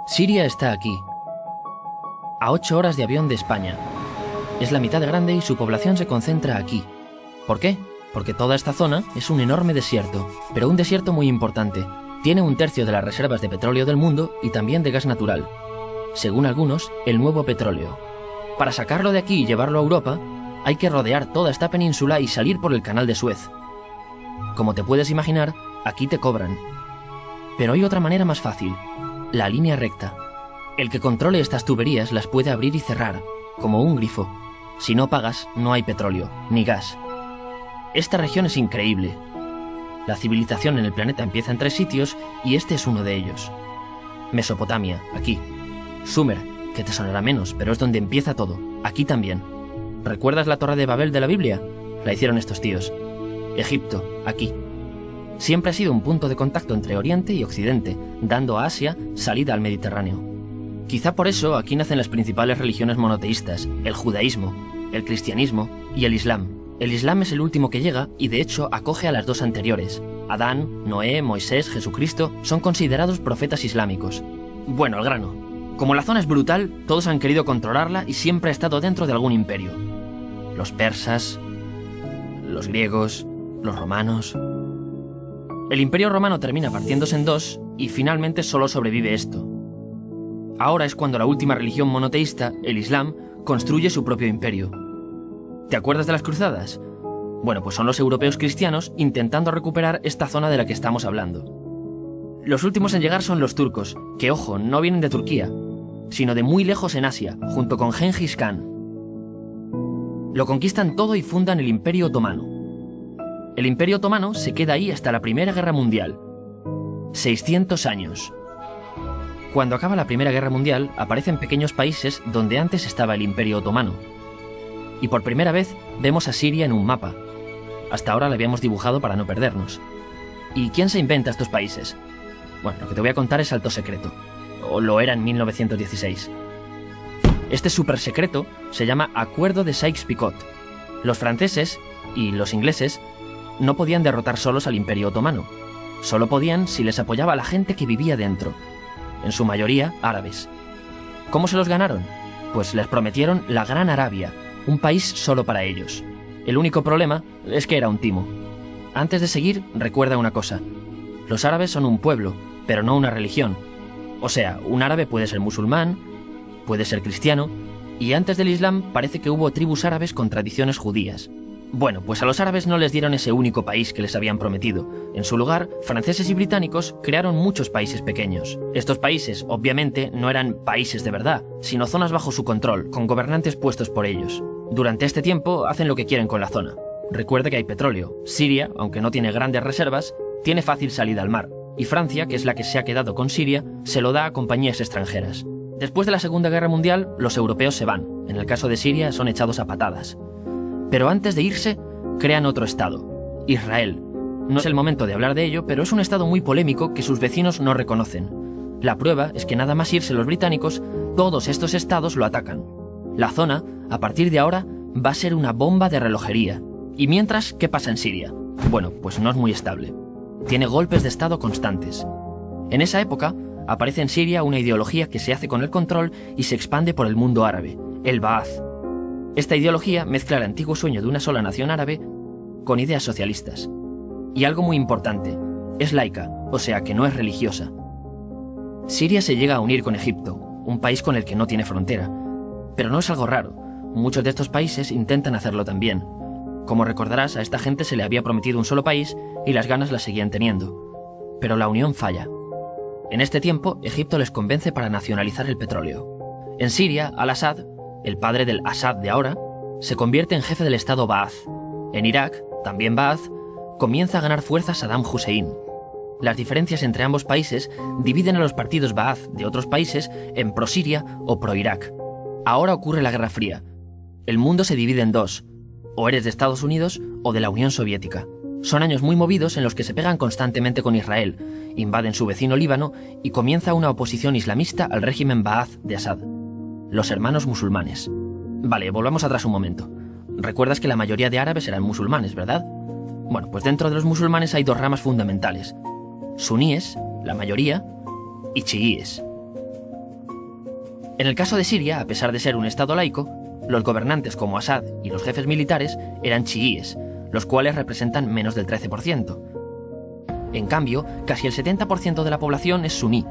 Siria está aquí, a 8 horas de avión de España. Es la mitad de grande y su población se concentra aquí. ¿Por qué? Porque toda esta zona es un enorme desierto, pero un desierto muy importante. Tiene 1/3 de las reservas de petróleo del mundo y también de gas natural. Según algunos, el nuevo petróleo. Para sacarlo de aquí y llevarlo a Europa, hay que rodear toda esta península y salir por el canal de Suez. Como te puedes imaginar, aquí te cobran. Pero hay otra manera más fácil, la línea recta. El que controle estas tuberías las puede abrir y cerrar, como un grifo. Si no pagas, no hay petróleo, ni gas. Esta región es increíble. La civilización en el planeta empieza en 3 sitios y este es uno de ellos. Mesopotamia, aquí. Sumer, que te sonará menos, pero es donde empieza todo, aquí también. ¿Recuerdas la Torre de Babel de la Biblia? La hicieron estos tíos. Egipto, aquí. Siempre ha sido un punto de contacto entre Oriente y Occidente, dando a Asia salida al Mediterráneo. Quizá por eso aquí nacen las principales religiones monoteístas, el judaísmo, el cristianismo y el islam. El islam es el último que llega y de hecho acoge a las 2 anteriores. Adán, Noé, Moisés, Jesucristo son considerados profetas islámicos. Bueno, al grano. Como la zona es brutal, todos han querido controlarla y siempre ha estado dentro de algún imperio. Los persas, los griegos, los romanos. El imperio romano termina partiéndose en 2 y finalmente solo sobrevive esto. Ahora es cuando la última religión monoteísta, el Islam, construye su propio imperio. ¿Te acuerdas de las cruzadas? Bueno, pues son los europeos cristianos intentando recuperar esta zona de la que estamos hablando. Los últimos en llegar son los turcos, que ojo, no vienen de Turquía, sino de muy lejos en Asia, junto con Gengis Khan. Lo conquistan todo y fundan el Imperio Otomano. El Imperio Otomano se queda ahí hasta la Primera Guerra Mundial. 600 años. Cuando acaba la Primera Guerra Mundial, aparecen pequeños países donde antes estaba el Imperio Otomano. Y por primera vez vemos a Siria en un mapa. Hasta ahora la habíamos dibujado para no perdernos. ¿Y quién se inventa estos países? Bueno, lo que te voy a contar es alto secreto. O lo era en 1916. Este súper secreto se llama Acuerdo de Sykes-Picot. Los franceses y los ingleses no podían derrotar solos al Imperio Otomano. Solo podían si les apoyaba la gente que vivía dentro. En su mayoría, árabes. ¿Cómo se los ganaron? Pues les prometieron la Gran Arabia, un país solo para ellos. El único problema es que era un timo. Antes de seguir, recuerda una cosa. Los árabes son un pueblo, pero no una religión. O sea, un árabe puede ser musulmán, puede ser cristiano, y antes del Islam parece que hubo tribus árabes con tradiciones judías. Bueno, pues a los árabes no les dieron ese único país que les habían prometido. En su lugar, franceses y británicos crearon muchos países pequeños. Estos países, obviamente, no eran países de verdad, sino zonas bajo su control, con gobernantes puestos por ellos. Durante este tiempo hacen lo que quieren con la zona. Recuerda que hay petróleo. Siria, aunque no tiene grandes reservas, tiene fácil salida al mar. Y Francia, que es la que se ha quedado con Siria, se lo da a compañías extranjeras. Después de la Segunda Guerra Mundial, los europeos se van. En el caso de Siria, son echados a patadas. Pero antes de irse, crean otro estado, Israel. No es el momento de hablar de ello, pero es un estado muy polémico que sus vecinos no reconocen. La prueba es que nada más irse los británicos, todos estos estados lo atacan. La zona, a partir de ahora, va a ser una bomba de relojería. Y mientras, ¿qué pasa en Siria? Bueno, pues no es muy estable. Tiene golpes de estado constantes. En esa época, aparece en Siria una ideología que se hace con el control y se expande por el mundo árabe, el Ba'ath. Esta ideología mezcla el antiguo sueño de una sola nación árabe con ideas socialistas. Y algo muy importante, es laica, o sea que no es religiosa. Siria se llega a unir con Egipto, un país con el que no tiene frontera. Pero no es algo raro, muchos de estos países intentan hacerlo también. Como recordarás, a esta gente se le había prometido un solo país y las ganas las seguían teniendo. Pero la unión falla. En este tiempo, Egipto les convence para nacionalizar el petróleo. En Siria, Al-Assad, el padre del Assad de ahora, se convierte en jefe del estado Ba'ath. En Irak, también Ba'ath, comienza a ganar fuerza Saddam Hussein. Las diferencias entre ambos países dividen a los partidos Ba'ath de otros países en pro-Siria o pro-Irak. Ahora ocurre la Guerra Fría. El mundo se divide en 2, o eres de Estados Unidos o de la Unión Soviética. Son años muy movidos en los que se pegan constantemente con Israel, invaden su vecino Líbano y comienza una oposición islamista al régimen Ba'ath de Assad. Los hermanos musulmanes. Vale, volvamos atrás un momento. Recuerdas que la mayoría de árabes eran musulmanes, ¿verdad? Bueno, pues dentro de los musulmanes hay 2 ramas fundamentales. Suníes, la mayoría, y chiíes. En el caso de Siria, a pesar de ser un estado laico, los gobernantes como Assad y los jefes militares eran chiíes, los cuales representan menos del 13%. En cambio, casi el 70% de la población es suní.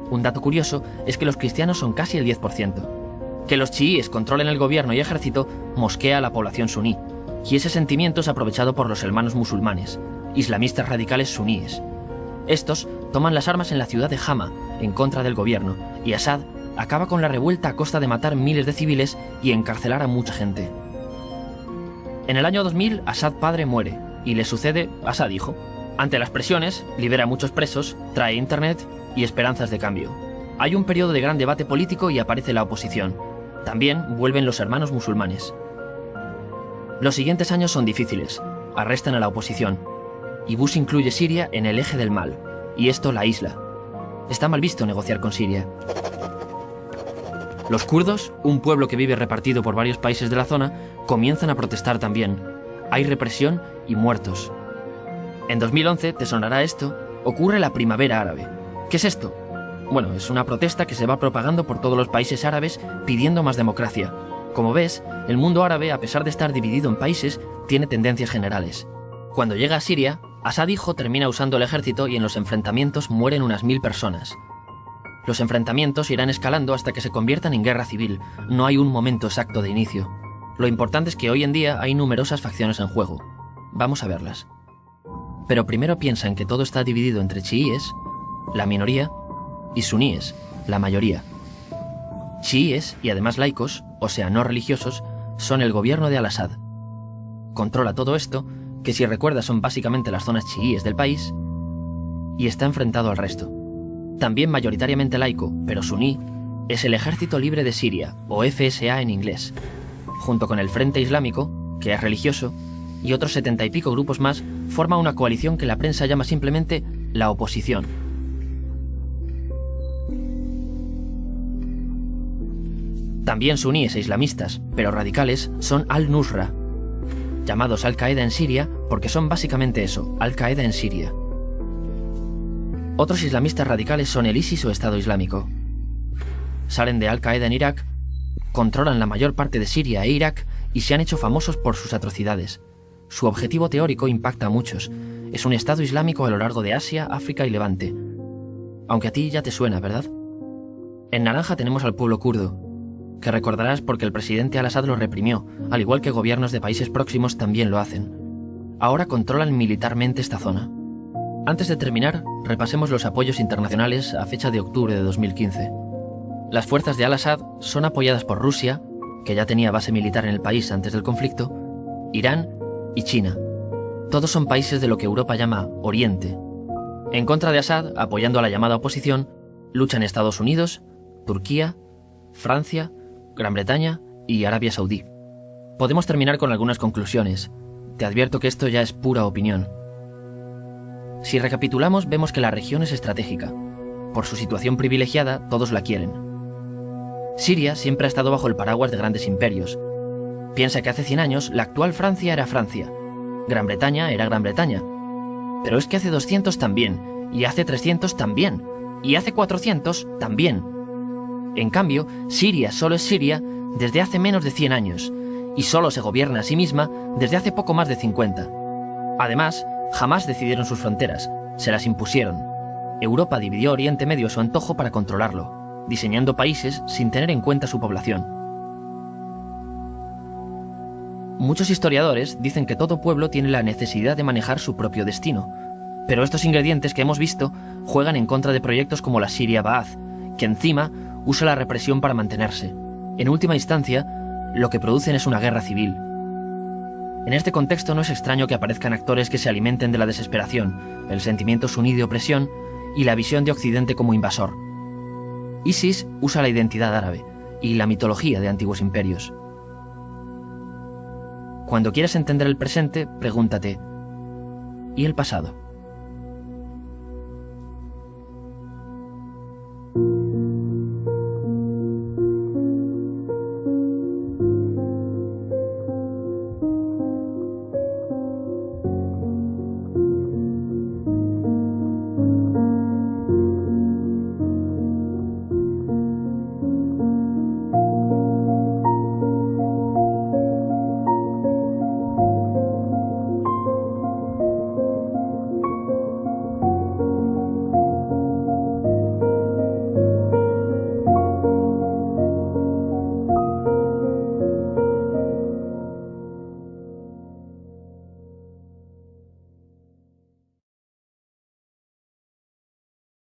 Un dato curioso es que los cristianos son casi el 10%. Que los chiíes controlen el gobierno y ejército mosquea a la población suní, y ese sentimiento es aprovechado por los hermanos musulmanes, islamistas radicales suníes. Estos toman las armas en la ciudad de Hama, en contra del gobierno, y Assad acaba con la revuelta a costa de matar miles de civiles y encarcelar a mucha gente. En el año 2000, Assad padre muere, y le sucede Assad hijo. Ante las presiones, libera a muchos presos, trae internet y esperanzas de cambio. Hay un periodo de gran debate político y aparece la oposición. También vuelven los hermanos musulmanes. Los siguientes años son difíciles. Arrestan a la oposición. Y Bush incluye Siria en el eje del mal, y esto la aísla. Está mal visto negociar con Siria. Los kurdos, un pueblo que vive repartido por varios países de la zona, comienzan a protestar también. Hay represión y muertos. En 2011, te sonará esto, ocurre la Primavera Árabe. ¿Qué es esto? Bueno, es una protesta que se va propagando por todos los países árabes pidiendo más democracia. Como ves, el mundo árabe, a pesar de estar dividido en países, tiene tendencias generales. Cuando llega a Siria, Assad hijo termina usando el ejército y en los enfrentamientos mueren unas 1000 personas. Los enfrentamientos irán escalando hasta que se conviertan en guerra civil. No hay un momento exacto de inicio. Lo importante es que hoy en día hay numerosas facciones en juego. Vamos a verlas. Pero primero piensa en que todo está dividido entre chiíes, la minoría, y suníes, la mayoría. Chiíes, y además laicos, o sea, no religiosos, son el gobierno de Al-Assad. Controla todo esto, que si recuerdas son básicamente las zonas chiíes del país, y está enfrentado al resto. También mayoritariamente laico, pero suní, es el Ejército Libre de Siria, o FSA en inglés, junto con el Frente Islámico, que es religioso, y otros 70 y pico grupos más, forma una coalición que la prensa llama simplemente la oposición. También suníes e islamistas, pero radicales, son Al-Nusra, llamados Al-Qaeda en Siria porque son básicamente eso, Al-Qaeda en Siria. Otros islamistas radicales son el ISIS o Estado Islámico. Salen de Al-Qaeda en Irak, controlan la mayor parte de Siria e Irak y se han hecho famosos por sus atrocidades. Su objetivo teórico impacta a muchos. Es un Estado Islámico a lo largo de Asia, África y Levante. Aunque a ti ya te suena, ¿verdad? En naranja tenemos al pueblo kurdo, que recordarás porque el presidente Al-Assad lo reprimió, al igual que gobiernos de países próximos también lo hacen. Ahora controlan militarmente esta zona. Antes de terminar, repasemos los apoyos internacionales a fecha de octubre de 2015. Las fuerzas de Al-Assad son apoyadas por Rusia, que ya tenía base militar en el país antes del conflicto, Irán y China. Todos son países de lo que Europa llama Oriente. En contra de Assad, apoyando a la llamada oposición, luchan Estados Unidos, Turquía, Francia, Gran Bretaña y Arabia Saudí. Podemos terminar con algunas conclusiones. Te advierto que esto ya es pura opinión. Si recapitulamos, vemos que la región es estratégica. Por su situación privilegiada, todos la quieren. Siria siempre ha estado bajo el paraguas de grandes imperios. Piensa que hace 100 años la actual Francia era Francia. Gran Bretaña era Gran Bretaña. Pero es que hace 200 también, y hace 300 también, y hace 400 también. En cambio, Siria solo es Siria desde hace menos de 100 años, y solo se gobierna a sí misma desde hace poco más de 50. Además, jamás decidieron sus fronteras, se las impusieron. Europa dividió Oriente Medio a su antojo para controlarlo, diseñando países sin tener en cuenta su población. Muchos historiadores dicen que todo pueblo tiene la necesidad de manejar su propio destino, pero estos ingredientes que hemos visto juegan en contra de proyectos como la Siria Ba'ath, que encima usa la represión para mantenerse. En última instancia, lo que producen es una guerra civil. En este contexto no es extraño que aparezcan actores que se alimenten de la desesperación, el sentimiento suní de opresión y la visión de Occidente como invasor. ISIS usa la identidad árabe y la mitología de antiguos imperios. Cuando quieras entender el presente, pregúntate, ¿y el pasado?